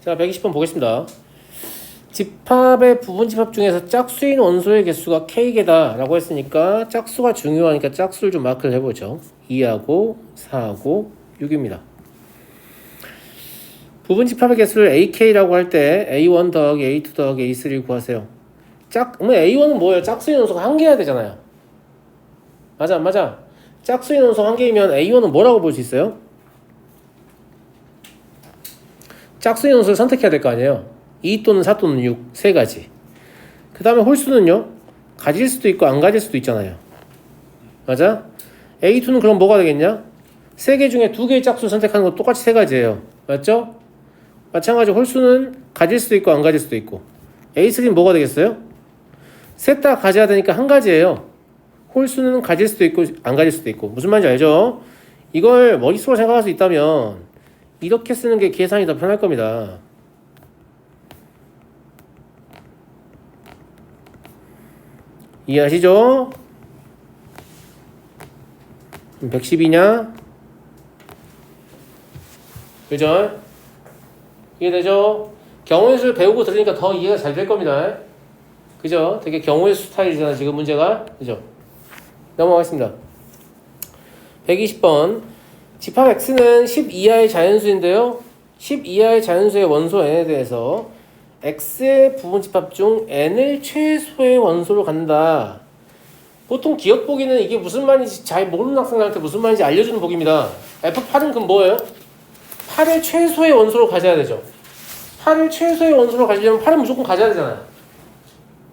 자, 120번 보겠습니다. 집합의 부분 집합 중에서 짝수인 원소의 개수가 K개다 라고 했으니까 짝수가 중요하니까 짝수를 좀 마크를 해보죠. 2하고 4하고 6입니다. 부분 집합의 개수를 AK라고 할 때 A1 더하기 A2 더하기 A3를 구하세요. 그러면 A1은 뭐예요? 짝수인 원소가 한 개여야 되잖아요. 맞아 안 맞아? 짝수인 원소 한 개이면 A1은 뭐라고 볼 수 있어요? 짝수인 원소를 선택해야 될 거 아니에요. 2 또는 4 또는 6 세 가지. 그 다음에 홀수는요, 가질 수도 있고 안 가질 수도 있잖아요. 맞아? A2는 그럼 뭐가 되겠냐? 세 개 중에 두 개의 짝수 선택하는 건 똑같이 세 가지예요. 맞죠? 마찬가지로 홀수는 가질 수도 있고 안 가질 수도 있고. A3는 뭐가 되겠어요? 셋 다 가져야 되니까 한 가지예요. 홀수는 가질 수도 있고 안 가질 수도 있고. 무슨 말인지 알죠? 이걸 머릿속으로 생각할 수 있다면 이렇게 쓰는 게 계산이 더 편할 겁니다. 이해하시죠? 110이냐? 그죠? 이해되죠? 경우의 수를 배우고 들으니까 더 이해가 잘 될 겁니다. 그죠? 되게 경우의 수 스타일이잖아 지금 문제가. 그죠? 넘어가겠습니다. 120번 집합 X는 10 이하의 자연수인데요, 10 이하의 자연수의 원소 n에 대해서 X의 부분 집합 중 n을 최소의 원소로 갖는다. 보통 기억 보기는 이게 무슨 말인지 잘 모르는 학생들한테 무슨 말인지 알려주는 보기입니다. F8은 그럼 뭐예요? 8을 최소의 원소로 가져야 되죠. 8을 최소의 원소로 가지려면 8은 무조건 가져야 되잖아요.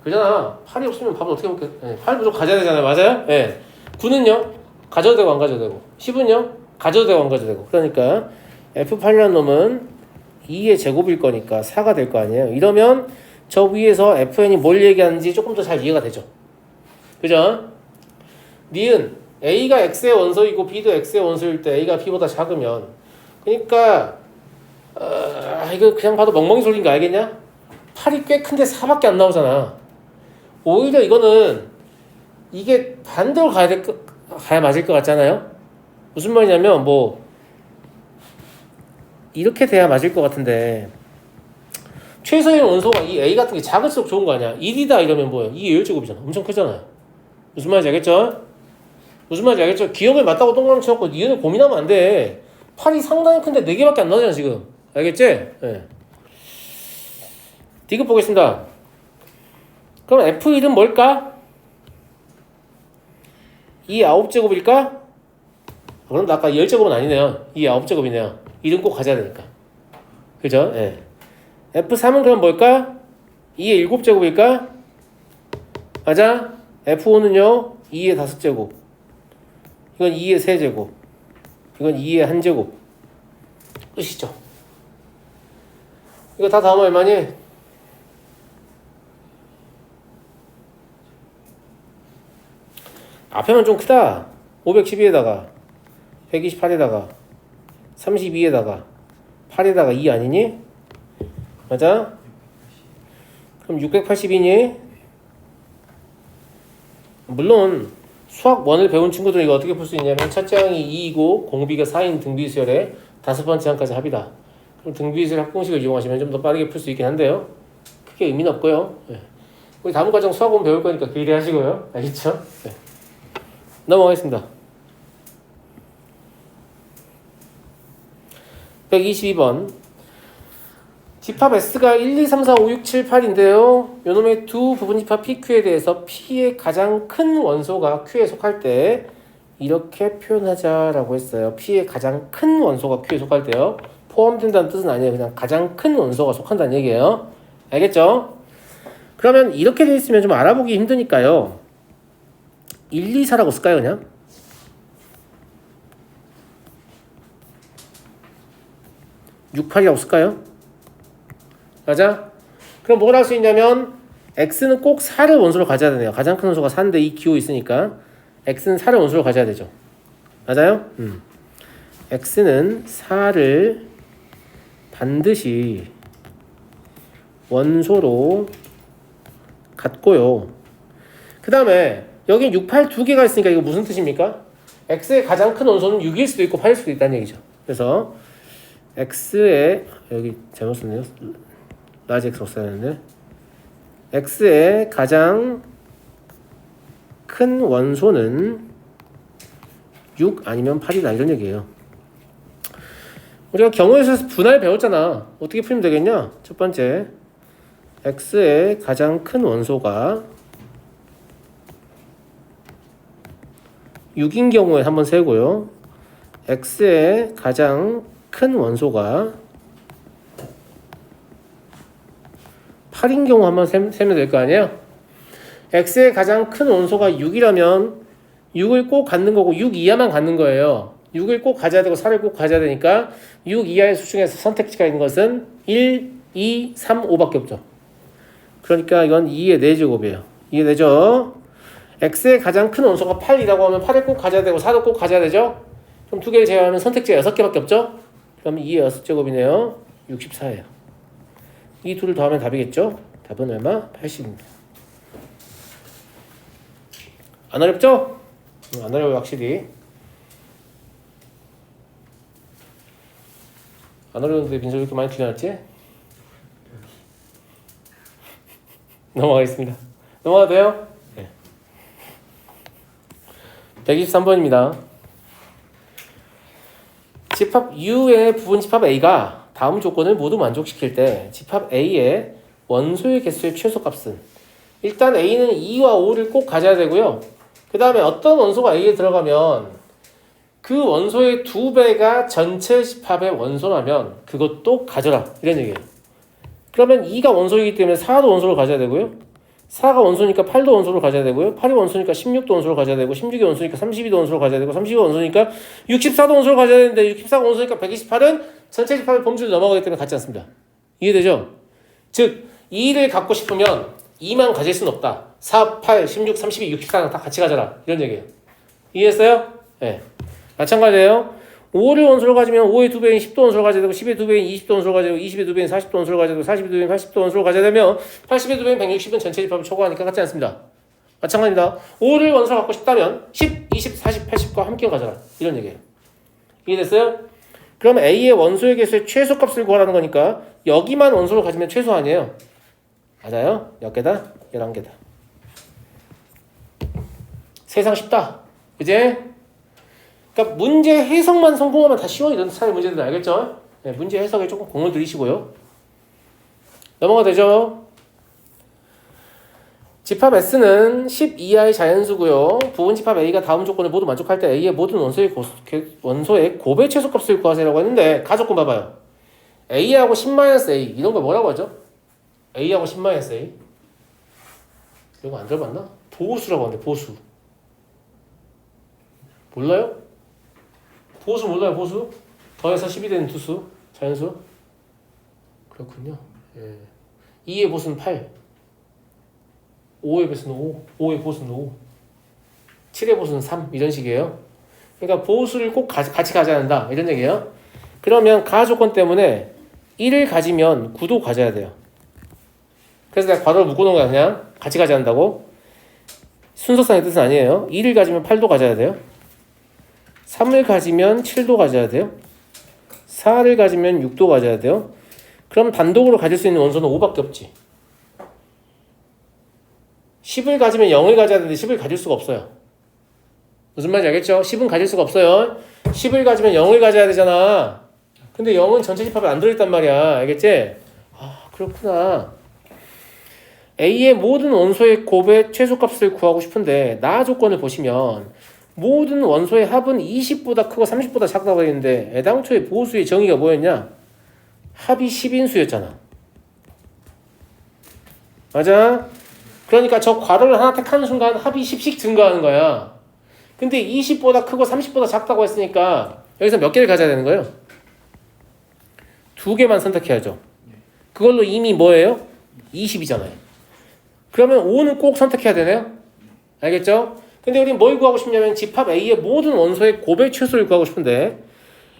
그잖아. 8이 없으면 밥은 어떻게 먹겠? 8 무조건 가져야 되잖아요. 맞아요? 네. 9는요? 가져도 되고 안 가져도 되고. 10은요? 가져도 되고 안 가져도 되고. 그러니까 F8이라는 놈은 2의 제곱일 거니까 4가 될 거 아니에요. 이러면 저 위에서 FN이 뭘 얘기하는지 조금 더 잘 이해가 되죠. 그죠? 니은 A가 X의 원소이고 B도 X의 원소일 때 A가 B보다 작으면, 그러니까 이거 그냥 봐도 멍멍이 소리인 거 알겠냐? 8이 꽤 큰데 4밖에 안 나오잖아. 오히려 이거는 이게 반대로 가야 맞을 것 같잖아요. 무슨 말이냐면 뭐 이렇게 돼야 맞을 것 같은데, 최소의 원소가 이 A 같은 게 작을수록 좋은 거 아니야. 1이다 이러면 뭐예요? 2의 1제곱이잖아. 엄청 크잖아요. 무슨 말인지 알겠죠? 무슨 말인지 알겠죠? 기억에 맞다고 동그라미 쳐놓고 니은을 고민하면 안 돼. 8이 상당히 큰데 4개밖에 안 나오잖아 지금. 알겠지? 네. D급 보겠습니다. 그럼 F1은 뭘까? 2 9제곱일까? 그럼 아까 10제곱은 아니네요. 2 9제곱이네요. 1은 꼭 가져야 되니까. 그죠? 예. F3은 그럼 뭘까? 2의 7제곱일까? 맞아? F5는요, 2의 5제곱. 이건 2의 3제곱. 이건 2의 1제곱. 끝이죠. 이거 다 다음 얼마니? 앞에만 좀 크다. 512에다가 128에다가 32에다가 8에다가 2 아니니? 맞아? 그럼 680이니? 물론 수학 1을 배운 친구들은 이거 어떻게 풀 수 있냐면 첫째 항이 2이고 공비가 4인 등비수열에 다섯 번째 항까지 합이다. 그럼 등비수열 합공식을 이용하시면 좀 더 빠르게 풀 수 있긴 한데요, 크게 의미는 없고요. 네. 우리 다음 과정 수학 1 배울 거니까 기대하시고요. 알겠죠? 네. 넘어가겠습니다. 122번 집합 S가 1, 2, 3, 4, 5, 6, 7, 8인데요. 요놈의 두 부분 집합 PQ에 대해서 P의 가장 큰 원소가 Q에 속할 때 이렇게 표현하자라고 했어요. P의 가장 큰 원소가 Q에 속할 때요. 포함된다는 뜻은 아니에요. 그냥 가장 큰 원소가 속한다는 얘기예요. 알겠죠? 그러면 이렇게 돼 있으면 좀 알아보기 힘드니까요. 1, 2, 4라고 쓸까요, 그냥? 6, 8이라고 쓸까요? 맞아? 그럼 뭘 할 수 있냐면 X는 꼭 4를 원소로 가져야 되네요. 가장 큰 원소가 4인데 이 기호 있으니까 X는 4를 원소로 가져야 되죠. 맞아요? X는 4를 반드시 원소로 갖고요. 그 다음에 여긴 6, 8 두 개가 있으니까 이거 무슨 뜻입니까? X의 가장 큰 원소는 6일 수도 있고 8일 수도 있다는 얘기죠. 그래서 x의 여기 잘못 썼네요. 라지 x 써야 되는데 x의 가장 큰 원소는 6 아니면 8이다 이런 얘기예요. 우리가 경우에서 분할 배웠잖아. 어떻게 풀면 되겠냐? 첫 번째 x의 가장 큰 원소가 6인 경우에 한번 세고요. x의 가장 큰 원소가 8인 경우 한번 세면 될 거 아니에요? x의 가장 큰 원소가 6이라면 6을 꼭 갖는 거고 6 이하만 갖는 거예요. 6을 꼭 가져야 되고 4를 꼭 가져야 되니까 6 이하의 수 중에서 선택지가 있는 것은 1, 2, 3, 5밖에 없죠. 그러니까 이건 2의 4제곱이에요. 2의 4죠. x의 가장 큰 원소가 8이라고 하면 8을 꼭 가져야 되고 4도 꼭 가져야 되죠. 그럼 두 개를 제외하면 선택지가 6개밖에 없죠. 그럼 2의 6제곱이네요. 64예요. 이 둘을 더하면 답이겠죠. 답은 얼마? 80입니다. 안 어렵죠? 안 어려워요 확실히. 안 어려운데 민서 이렇게 많이 틀려놨지? 넘어가겠습니다. 넘어가도 돼요? 네. 123번입니다. 집합 U의 부분 집합 A가 다음 조건을 모두 만족시킬 때 집합 A의 원소의 개수의 최소값은 일단 A는 2와 5를 꼭 가져야 되고요. 그 다음에 어떤 원소가 A에 들어가면 그 원소의 2배가 전체 집합의 원소라면 그것도 가져라 이런 얘기예요. 그러면 2가 원소이기 때문에 4도 원소를 가져야 되고요. 4가 원소니까 8도 원소를 가져야 되고요. 8이 원소니까 16도 원소를 가져야 되고 16이 원소니까 32도 원소를 가져야 되고 32가 원소니까 64도 원소를 가져야 되는데 64가 원소니까 128은 전체 집합의 범주를 넘어가기 때문에 같지 않습니다. 이해되죠? 즉 2를 갖고 싶으면 2만 가질 수는 없다. 4, 8, 16, 32, 64는 다 같이 가져라 이런 얘기예요. 이해했어요? 네. 마찬가지예요. 5를 원소로 가지면 5의 2배인 10도 원소로 가져야 되고 10의 2배인 20도 원소로 가져야 되고 20의 2배인 40도 원소로 가져야 되고 40의 2배인 80도 원소로 가져야 되면 80의 2배인 160은 전체 집합을 초과하니까 같지 않습니다. 마찬가지입니다. 5를 원소로 갖고 싶다면 10, 20, 40, 80과 함께 가져라 이런 얘기예요. 이해됐어요? 그럼 A의 원소의 개수의 최소값을 구하라는 거니까 여기만 원소를 가지면 최소 아니에요. 맞아요? 몇 개다? 11개다. 세상 쉽다. 그제? 그러니까 문제 해석만 성공하면 다 쉬워. 이런 스타일 문제들 알겠죠? 네, 문제 해석에 조금 공을 들이시고요. 넘어가 되죠? 집합 S는 10 이하의 자연수고요. 부분 집합 A가 다음 조건을 모두 만족할 때 A의 모든 원소의 곱의 최소값을 구하세요라고 했는데 가조건 봐봐요. A하고 10-A 이런 걸 뭐라고 하죠? A하고 10-A 이런 거 안 들어봤나? 보수라고 하는데 보수 몰라요? 보수 몰라요? 보수? 더해서 10이 되는 두수 자연수? 그렇군요. 예. 2의 보수는 8 5의 보수는 5 5의 보수는 5 7의 보수는 3 이런 식이에요. 그러니까 보수를 꼭 같이 가져야 한다 이런 얘기예요. 그러면 가조건 때문에 1을 가지면 9도 가져야 돼요. 그래서 내가 괄호를 묶어놓은 거야. 그냥 같이 가져야 한다고. 순서상의 뜻은 아니에요. 2를 가지면 8도 가져야 돼요. 3을 가지면 7도 가져야 돼요. 4를 가지면 6도 가져야 돼요. 그럼 단독으로 가질 수 있는 원소는 5밖에 없지. 10을 가지면 0을 가져야 되는데 10을 가질 수가 없어요. 무슨 말인지 알겠죠? 10은 가질 수가 없어요. 10을 가지면 0을 가져야 되잖아. 근데 0은 전체 집합에 안 들어있단 말이야. 알겠지? 아, 그렇구나. A의 모든 원소의 곱의 최소값을 구하고 싶은데 나 조건을 보시면 모든 원소의 합은 20보다 크고 30보다 작다고 했는데 애당초에 보수의 정의가 뭐였냐? 합이 10인수였잖아. 맞아? 그러니까 저 괄호를 하나 택하는 순간 합이 10씩 증가하는 거야. 근데 20보다 크고 30보다 작다고 했으니까 여기서 몇 개를 가져야 되는 거예요? 2개만 선택해야죠. 그걸로 이미 뭐예요? 20이잖아요. 그러면 5는 꼭 선택해야 되네요. 알겠죠? 근데 우리는 뭘 구하고 싶냐면 집합 A의 모든 원소의 곱의 최소를 구하고 싶은데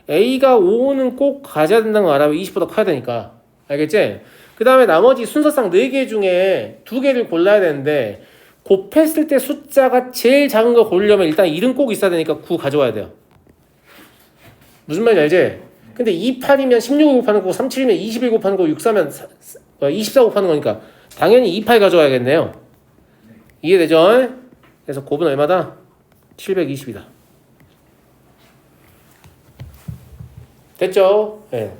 A가 5는 꼭 가져야 된다는 거 알아요. 20보다 커야 되니까. 알겠지? 그 다음에 나머지 순서상 4개 중에 2개를 골라야 되는데 곱했을 때 숫자가 제일 작은 거 고르려면 일단 1은 꼭 있어야 되니까 9 가져와야 돼요. 무슨 말인지 알지? 근데 28이면 16을 곱하는 거고 37이면 21 곱하는 거고 64면 24 곱하는 거니까 당연히 28 가져와야겠네요. 이해되죠? 그래서 곱은 얼마다? 720이다. 됐죠? 네.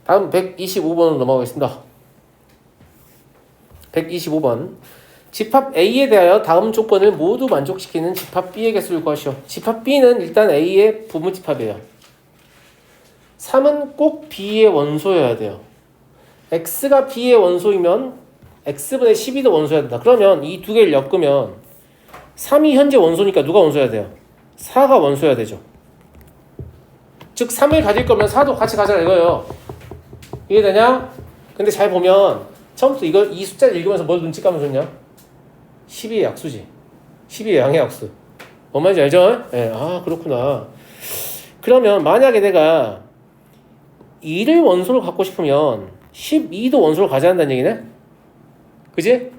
다음 125번으로 넘어가겠습니다. 125번. 집합 A에 대하여 다음 조건을 모두 만족시키는 집합 B의 개수를 구하시오. 집합 B는 일단 A의 부분집합이에요. 3은 꼭 B의 원소여야 돼요. X가 B의 원소이면 X분의 12도 원소여야 된다. 그러면 이 두 개를 엮으면 3이 현재 원소니까 누가 원소여야 돼요? 4가 원소여야 되죠. 즉 3을 가질 거면 4도 같이 가져라 이거예요. 이해되냐? 근데 잘 보면 처음부터 이 숫자를 읽으면서 뭘 눈치 까면 좋냐? 12의 약수지. 12의 양의 약수. 뭔 말인지 알죠? 네. 아 그렇구나. 그러면 만약에 내가 2를 원소로 갖고 싶으면 12도 원소로 가져야 한다는 얘기네? 그지?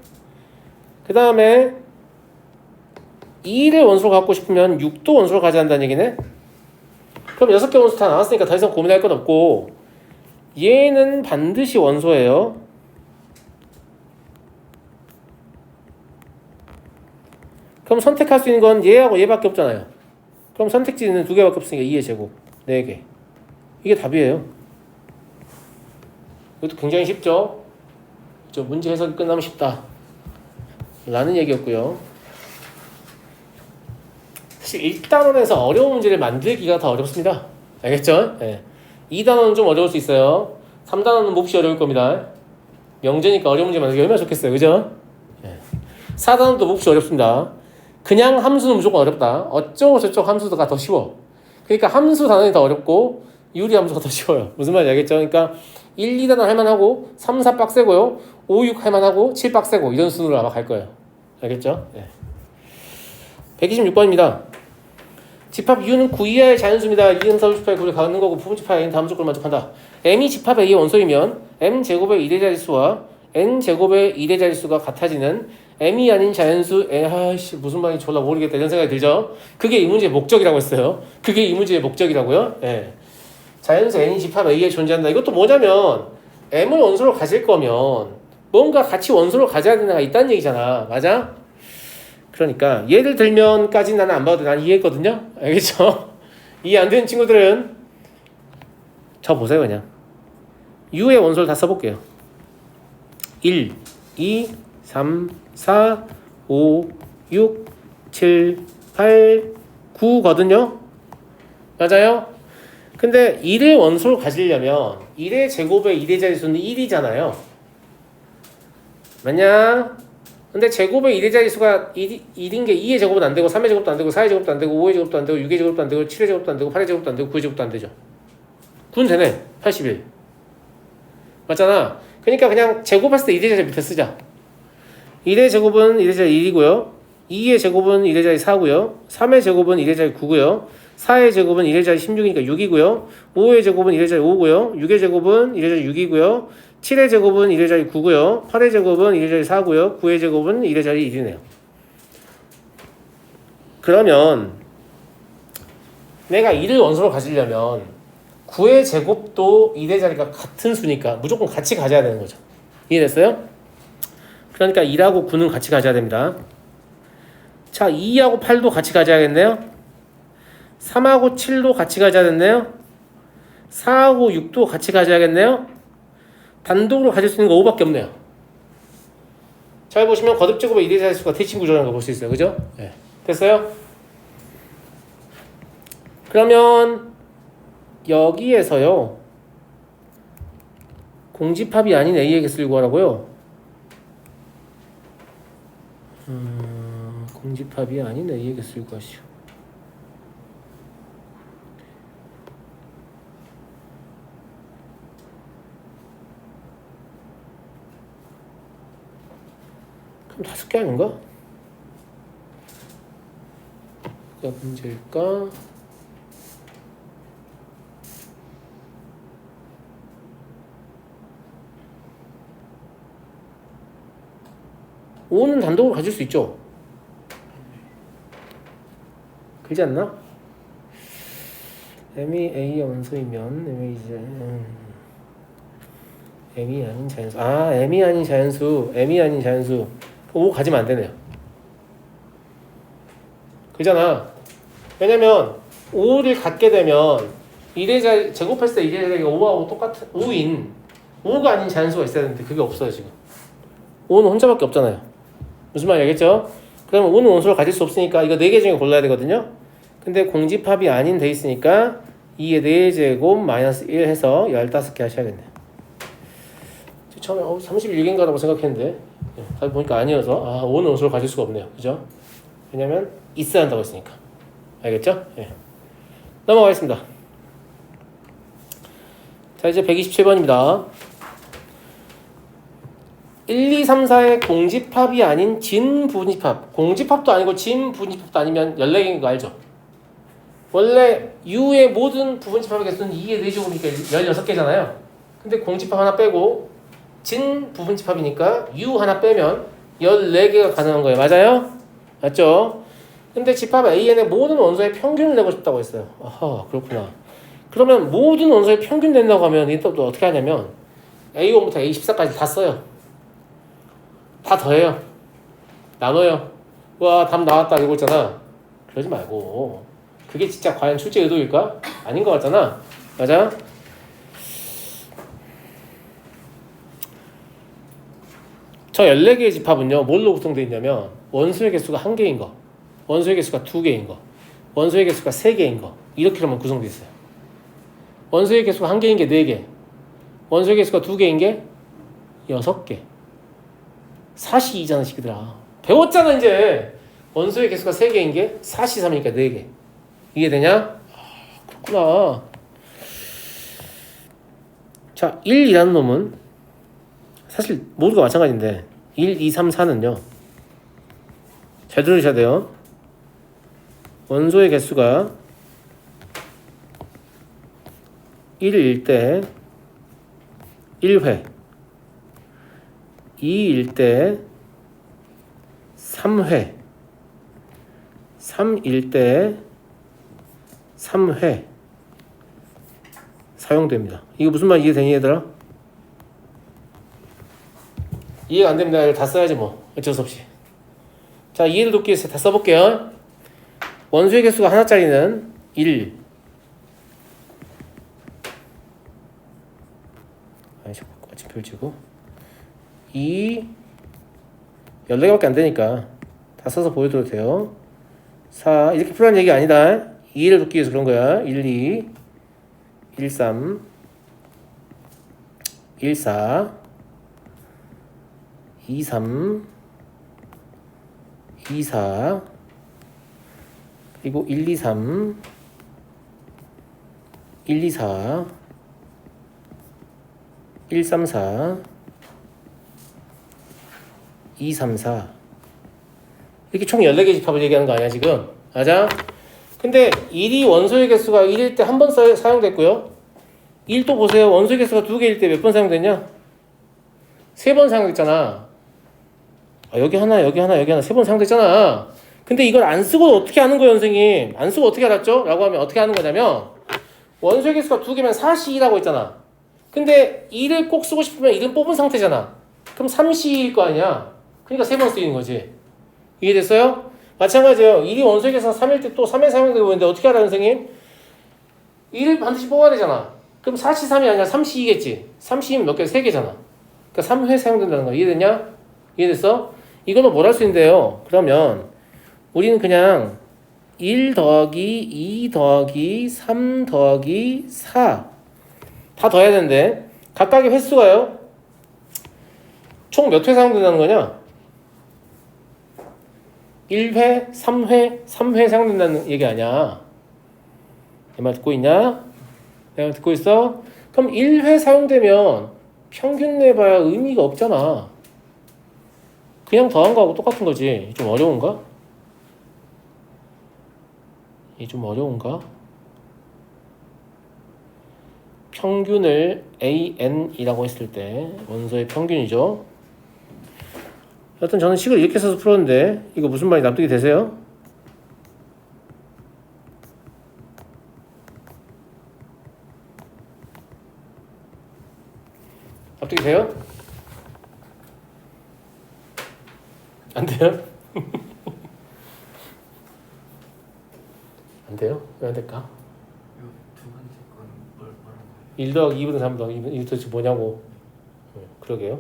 그 다음에 2를 원소로 갖고 싶으면 6도 원소로 가져야 한다는 얘기네? 그럼 6개 원소 다 나왔으니까 더 이상 고민할 건 없고 얘는 반드시 원소예요. 그럼 선택할 수 있는 건 얘하고 얘밖에 없잖아요. 그럼 선택지는 2개밖에 없으니까 2의 제곱 4개. 이게 답이에요. 이것도 굉장히 쉽죠? 문제 해석이 끝나면 쉽다 라는 얘기였고요. 사실 1단원에서 어려운 문제를 만들기가 더 어렵습니다. 알겠죠? 네. 2단원은 좀 어려울 수 있어요. 3단원은 몹시 어려울 겁니다. 명제니까 어려운 문제 만들기 얼마나 좋겠어요. 그죠? 네. 4단원도 몹시 어렵습니다. 그냥 함수는 무조건 어렵다. 어쩌고 저쩌고 함수가 더 쉬워. 그러니까 함수 단원이 더 어렵고 유리 함수가 더 쉬워요. 무슨 말인지 알겠죠? 그러니까 1, 2단원 할만하고 3, 4 빡세고요. 5, 6 할만하고 7 빡세고 이런 순으로 아마 갈 거예요. 알겠죠? 네. 126번입니다. 집합 U는 9 이하의 자연수입니다. 2는 서울집합의 9를 갖는 거고 부분집합 A는 다음 조건을 만족한다. M이 집합 A의 원소이면 M제곱의 1의 자릿수와 N제곱의 1의 자릿수가 같아지는 M이 아닌 자연수 아이씨 무슨 말인지 졸라 모르겠다 이런 생각이 들죠. 그게 이 문제의 목적이라고 했어요. 그게 이 문제의 목적이라고요. 예. 자연수 N이 집합 A에 존재한다. 이것도 뭐냐면 M을 원소로 가질 거면 뭔가 같이 원소로 가져야 되는 애가 있다는 얘기잖아. 맞아? 그러니까 예를 들면까지는 나는 안 봐도 난 이해했거든요. 알겠죠? 이해 안 되는 친구들은 저 보세요 그냥. U의 원소를 다 써볼게요. 1, 2, 3, 4, 5, 6, 7, 8, 9거든요. 맞아요? 근데 1의 원소를 가지려면 1의 제곱의 1의 자릿수는 1이잖아요. 맞냐? 근데 제곱의 1의 자릿수가 1인 게 2의 제곱은 안 되고 3의 제곱도 안 되고 4의 제곱도 안 되고 5의 제곱도 안 되고 6의 제곱도 안 되고 7의 제곱도 안 되고 8의 제곱도 안 되고 9의 제곱도 안 되죠. 9는 되네. 81. 맞잖아. 그러니까 그냥 제곱했을 때 1의 자리 밑에 쓰자. 1의 제곱은 1의 자리 1이고요. 2의 제곱은 1의 자리 4고요. 3의 제곱은 1의 자리 9고요. 4의 제곱은 1의 자리 16이니까 6이고요. 5의 제곱은 1의 자리 5고요. 6의 제곱은 1의 자리 6이고요. 7의 제곱은 1의 자리 9고요. 8의 제곱은 1의 자리 4고요. 9의 제곱은 1의 자리 1이네요. 그러면 내가 1을 원소로 가지려면 9의 제곱도 1의 자리가 같은 수니까 무조건 같이 가져야 되는 거죠. 이해됐어요? 그러니까 1하고 9는 같이 가져야 됩니다. 자, 2하고 8도 같이 가져야겠네요. 3하고 7도 같이 가져야겠네요. 4하고 6도 같이 가져야겠네요. 단독으로 가질 수 있는 거 5밖에 없네요. 잘 보시면 거듭제곱의 1의 자릿수가 대칭 구조라는 걸 볼 수 있어요. 그죠? 네. 됐어요? 그러면 여기에서요. 공집합이 아닌 A의 개수를 구하라고요? 공집합이 아닌 A의 개수를 구하시오. 그럼 5개 아닌가? 몇 문제일까? 오는 단독으로 가질 수 있죠. 그렇지 않나? m이 A의 원소이면 m이 이제 m이 아닌 자연수. m이 아닌 자연수. m이 아닌 자연수. 5 가지면 안 되네요. 그잖아. 왜냐면 5를 갖게 되면 1의 제곱했을 때 1의 자리가 5하고 똑같은 5가 아닌 자연수가 있어야 되는데 그게 없어요 지금. 5는 혼자밖에 없잖아요. 무슨 말인지 알겠죠? 그러면 5는 원소를 가질 수 없으니까 이거 4개 중에 골라야 되거든요. 근데 공집합이 아닌 돼 있으니까 2의 4제곱 마이너스 1 해서 15개 하셔야겠네요. 처음에 31개인가라고 생각했는데 다시 보니까 아니어서 5는 원소를 가질 수가 없네요. 그죠? 왜냐면 있어야 한다고 했으니까. 알겠죠? 예. 넘어가겠습니다. 자, 이제 127번입니다. 1, 2, 3, 4의 공집합이 아닌 진부분집합. 공집합도 아니고 진부분집합도 아니면 14개인 거 알죠? 원래 U의 모든 부분집합의 개수는 2의 4제곱이니까 16개잖아요. 근데 공집합 하나 빼고 진부분집합이니까 U 하나 빼면 14개가 가능한 거예요. 맞아요? 맞죠? 근데 집합 AN의 모든 원소의 평균을 내고 싶다고 했어요. 아하, 그렇구나. 그러면 모든 원소의 평균 낸다고 하면 이때 또 어떻게 하냐면 A1부터 A14까지 다 써요. 다 더해요. 나눠요. 와, 답 나왔다 이거 있잖아. 그러지 말고 그게 진짜 과연 출제 의도일까? 아닌 것 같잖아. 맞아? 저 14개의 집합은요 뭘로 구성되어 있냐면 원소의 개수가 1개인 거, 원소의 개수가 2개인 거, 원소의 개수가 3개인 거 이렇게로만 구성되어 있어요. 원소의 개수가 1개인 게 4개, 원소의 개수가 2개인 게 6개. 42잖아 시키더라. 배웠잖아 이제. 원소의 개수가 3개인 게 43이니까 4개. 이해되냐? 그렇구나. 자, 1이라는 놈은 사실 모두가 마찬가지인데 1, 2, 3, 4는요 잘 들으셔야 돼요. 원소의 개수가 1일 때 1회, 2일 때 3회, 3일 때 3회 사용됩니다. 이거 무슨 말 이해되니 얘들아? 이해가 안 됩니다. 이거 다 써야지 뭐 어쩔 수 없이. 자, 이해를 돕기 위해서 다 써볼게요. 원소의 개수가 하나짜리는 1, 마침표 지고 2, 14개밖에 안 되니까 다 써서 보여드려도 돼요. 4, 이렇게 풀어낸 얘기 아니다. 이해를 돕기 위해서 그런 거야. 1, 2, 1, 3, 1, 4, 2, 3, 2, 4, 그리고 1, 2, 3, 1, 2, 4, 1, 3, 4, 2, 3, 4 이렇게 총 14개 집합을 얘기하는 거 아니야 지금? 맞아? 근데 1이 원소의 개수가 1일 때 한 번 사용됐고요. 1 또 보세요. 원소의 개수가 2개일 때 몇 번 사용됐냐? 3번 사용됐잖아. 여기 하나, 여기 하나, 여기 하나 3번 사용됐잖아. 근데 이걸 안 쓰고 어떻게 하는 거예요, 선생님? 안 쓰고 어떻게 알았죠? 라고 하면 어떻게 하는 거냐면 원소의 개수가 2개면 4C라고 했잖아. 근데 1을 꼭 쓰고 싶으면 1은 뽑은 상태잖아. 그럼 3C일 거 아니야. 그러니까 3번 쓰이는 거지. 이해됐어요? 마찬가지예요. 1이 원소의 개수가 3일 때 또 3회 사용되고 있는데 어떻게 알아요, 선생님? 1을 반드시 뽑아야 되잖아. 그럼 4C 3이 아니라 3C이겠지. 3C면 몇 개? 3개잖아. 그러니까 3회 사용된다는 거. 이해됐냐? 이해됐어? 이걸로 뭘 할 수 있는데요. 그러면 우리는 그냥 1 더하기 2 더하기 3 더하기 4 다 더해야 되는데 각각의 횟수가요. 총 몇 회 사용된다는 거냐? 1회, 3회, 3회 사용된다는 얘기 아니야. 내 말 듣고 있냐? 내 말 듣고 있어? 그럼 1회 사용되면 평균 내봐야 의미가 없잖아. 그냥 더한 거하고 똑같은 거지. 좀 어려운가? 이게 좀 어려운가? 평균을 AN이라고 했을 때 원소의 평균이죠. 여튼 저는 식을 이렇게 써서 풀었는데 이거 무슨 말이 납득이 되세요? 납득이 돼요? 안 돼요? 안 돼요? 왜 안 될까? 두 번째 건 뭐라고? 1 더하기 2분의 3 더하기 2분의 2 도대체 뭐냐고. 그러게요.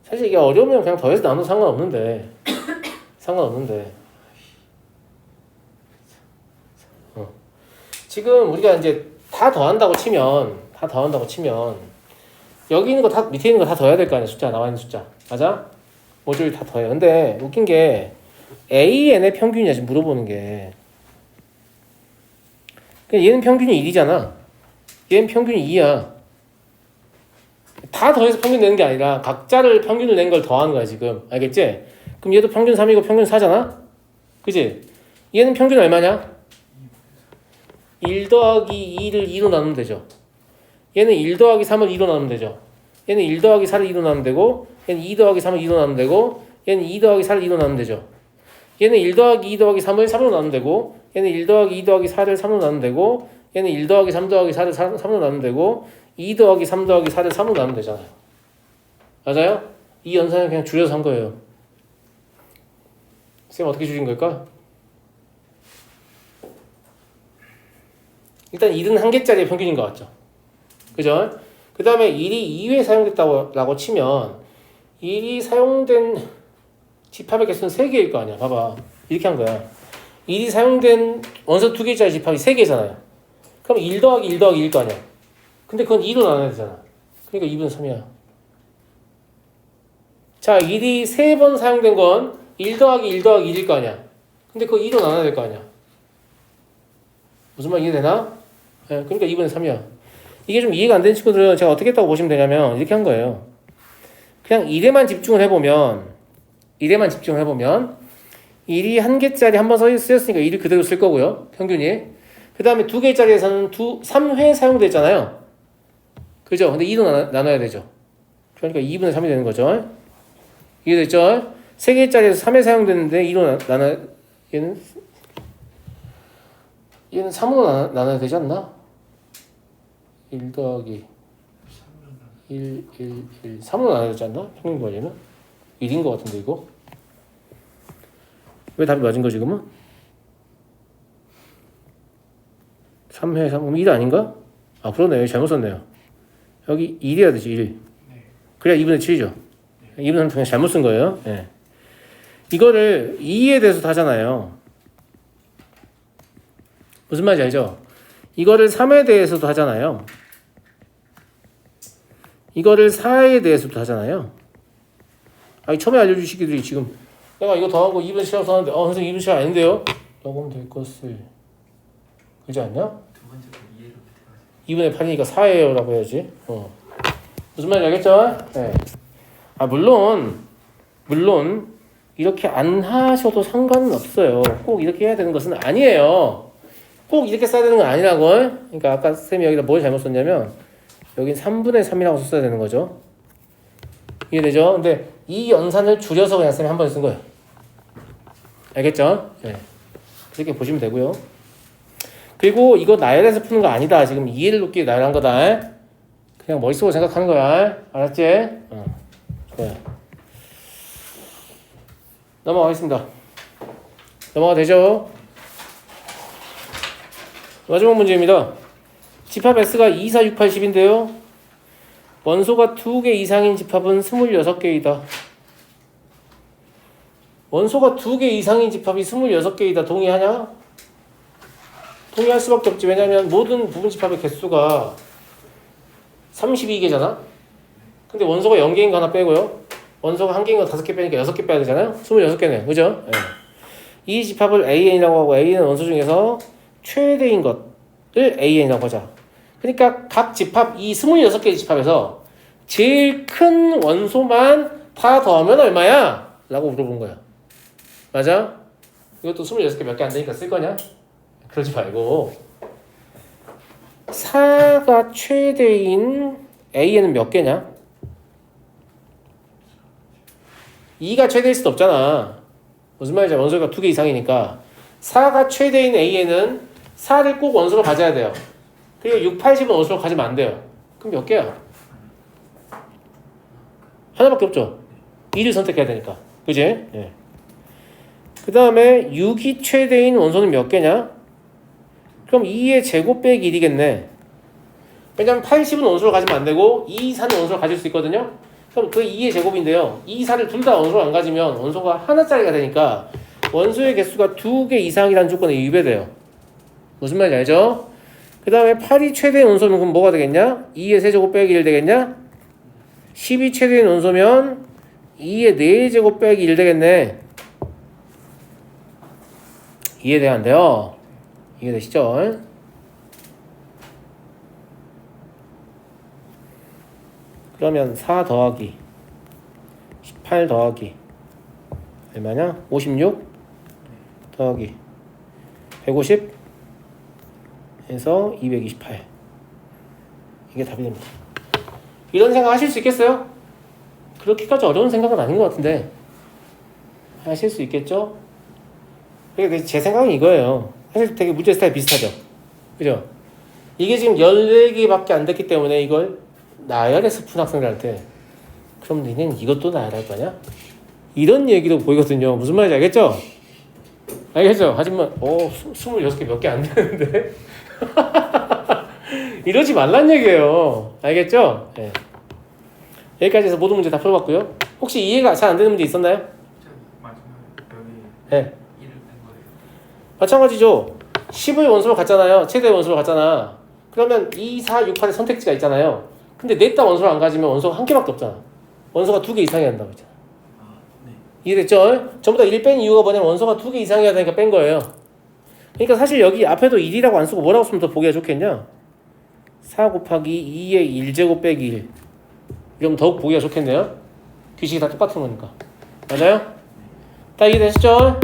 사실 이게 어려우면 그냥 더해서 나눠도 상관없는데 지금 우리가 이제 다 더한다고 치면 여기 있는 거 다 밑에 있는 거 다 더해야 될 거 아니야. 숫자 나와 있는 숫자 맞아? 모듈 다 더해요. 근데 웃긴 게 AN의 평균이야 지금 물어보는 게. 얘는 평균이 1이잖아. 얘는 평균이 2야. 다 더해서 평균 내는 게 아니라 각자를 평균을 낸 걸 더하는 거야 지금. 알겠지? 그럼 얘도 평균 3이고 평균 4잖아? 그지? 얘는 평균 얼마냐? 1 더하기 2를 2로 나누면 되죠. 얘는 1 더하기 3을 2로 나누면 되죠. 얘는 1 더하기 4를 2로 나누면 되고 얘는 2 더하기 3을 2로 나누면 되고 얘는 2 더하기 4를 2로 나누면 되죠. 얘는 1 더하기 2 더하기 3을 3으로 나누면 되고 얘는 1 더하기 2 더하기 4를 3으로 나누면 되고 얘는 1 더하기 3 더하기 4를 3으로 나누면 되고 2 더하기 3 더하기 4를 3으로 나누면 되잖아요. 맞아요? 이 연산을 그냥 줄여서 한 거예요. 쌤 어떻게 줄인 걸까? 일단 1은 한 개짜리의 평균인 것 같죠. 그죠? 그 다음에 1이 2회 사용됐다고 치면 1이 사용된 집합의 개수는 3개일 거 아니야. 봐봐. 이렇게 한 거야. 1이 사용된 원소 2개짜리 집합이 3개잖아요. 그럼 1 더하기 1 더하기 1일 거 아니야. 근데 그건 2로 나눠야 되잖아. 그러니까 2분의 3이야. 자, 1이 3번 사용된 건 1 더하기 1 더하기 1일 거 아니야. 근데 그거 2로 나눠야 될 거 아니야. 무슨 말 이해되나? 네, 그러니까 2분의 3이야. 이게 좀 이해가 안 되는 친구들은 제가 어떻게 했다고 보시면 되냐면 이렇게 한 거예요. 그냥 1에만 집중을 해보면 1이 한 개짜리 한 번 쓰였으니까 1을 그대로 쓸 거고요. 평균이. 그 다음에 2개짜리에서는 3회 사용됐잖아요. 그죠? 근데 2도 나눠야 되죠. 그러니까 2분의 3이 되는 거죠. 이해됐죠? 3개짜리에서 3회 사용됐는데 2로 얘는 3으로 나눠야 되지 않나? 1 더하기 1, 3으로 나눠야 되지 않나? 평균 관리는? 1인 것 같은데 이거? 왜 답이 맞은 거지 지금은? 3회 3, 1 아닌가? 아 그러네. 잘못 썼네요. 여기 1이어야 되지 1. 그래야 2분의 7이죠. 2분의 3 그냥 잘못 쓴 거예요. 네. 이거를 2에 대해서도 하잖아요. 무슨 말인지 알죠? 이거를 3에 대해서도 하잖아요. 이거를 4에 대해서도 하잖아요. 아니 처음에 알려주시기들이 지금 내가 이거 더하고 2분의 7이라고 썼는데 선생님 2분의 7 아닌데요? 라고 하면 될 것을 그러지 않냐? 두 번째 건 이해를 못해가지고 2분의 8이니까 4예요 라고 해야지. 무슨 말인지 알겠죠? 네. 아 물론 이렇게 안 하셔도 상관은 없어요. 꼭 이렇게 해야 되는 것은 아니에요. 꼭 이렇게 써야 되는 건 아니라고. 그러니까 아까 쌤이 여기다 뭘 잘못 썼냐면 여긴 3분의 3이라고 썼어야 되는 거죠. 이해되죠? 근데 이 연산을 줄여서 그냥 쌤이 한 번 쓴 거예요. 알겠죠? 네. 그렇게 보시면 되고요. 그리고 이거 나열해서 푸는 거 아니다. 지금 이해를 돕기 나열한 거다. 그냥 머릿속으로 생각하는 거야. 알았지? 좋아요. 넘어가겠습니다. 넘어가 되죠? 마지막 문제입니다. 집합 S가 2, 4, 6, 8, 10인데요. 원소가 2개 이상인 집합은 26개이다. 원소가 2개 이상인 집합이 26개이다. 동의하냐? 동의할 수밖에 없지. 왜냐면 모든 부분 집합의 개수가 32개잖아. 근데 원소가 0개인 거 하나 빼고요. 원소가 1개인 거 5개 빼니까 6개 빼야 되잖아요. 26개네. 그죠? 네. 이 집합을 AN이라고 하고 AN은 원소 중에서 최대인 것을 AN이라고 하자. 그러니까 각 집합, 이 26개의 집합에서 제일 큰 원소만 다 더하면 얼마야? 라고 물어본 거야. 맞아? 이것도 26개 몇 개 안 되니까 쓸 거냐? 그러지 말고 4가 최대인 AN은 몇 개냐? 2가 최대일 수도 없잖아. 무슨 말이죠? 원소가 2개 이상이니까 4가 최대인 A에는 4를 꼭 원소로 가져야 돼요. 그리고 6, 8, 10은 원소로 가지면 안 돼요. 그럼 몇 개야? 하나밖에 없죠? 2를 선택해야 되니까. 그지? 예. 그 다음에 6이 최대인 원소는 몇 개냐? 그럼 2의 제곱 빼기 1이겠네. 왜냐면 80은 원소로 가지면 안 되고 2, 4는 원소로 가질 수 있거든요. 그럼 그 2의 제곱인데요. 2, 4를 둘 다 원소로 안 가지면 원소가 하나짜리가 되니까 원소의 개수가 2개 이상이라는 조건에 위배돼요. 무슨 말인지 알죠? 그 다음에 8이 최대인 원소면 그럼 뭐가 되겠냐? 2의 세제곱 빼기 1 되겠냐? 10이 최대인 원소면 2의 4제곱 빼기 1 되겠네. 이해돼 안 돼요? 이해되시죠? 그러면 4 더하기 18 더하기 얼마냐? 56 더하기 150 해서 228 이게 답이 됩니다. 이런 생각 하실 수 있겠어요? 그렇게까지 어려운 생각은 아닌 것 같은데 하실 수 있겠죠? 그러니까 제 생각은 이거예요. 사실 되게 문제 스타일 비슷하죠? 그죠? 이게 지금 14개밖에 안 됐기 때문에 이걸 나열해 스푼 학생들한테 그럼 너는 이것도 나열할 거냐? 이런 얘기도 보이거든요. 무슨 말인지 알겠죠? 알겠죠? 하지만 26개 몇 개 안 되는데 이러지 말란 얘기예요. 알겠죠? 네. 여기까지 해서 모든 문제 다 풀어봤고요. 혹시 이해가 잘 안 되는 문제 있었나요? 마지막에 여기 네. 1을 뺀 거예요. 마찬가지죠. 10을 원소로 갔잖아요. 최대 원소로 갔잖아. 그러면 2, 4, 6, 8의 선택지가 있잖아요. 근데 넷 다 원소로 안 가지면 원소가 한 개밖에 없잖아. 원소가 2개 이상이 한다고 했잖아. 네. 이해됐죠? 전부 다 1 뺀 이유가 뭐냐면 원소가 2개 이상이어야 되니까 뺀 거예요. 그러니까 사실 여기 앞에도 1이라고 안 쓰고 뭐라고 쓰면 더 보기가 좋겠냐? 4 곱하기 2의 1제곱 빼기 1 이러면 더욱 보기가 좋겠네요. 규칙이 다 똑같은 거니까. 맞아요? 다 이해되시죠?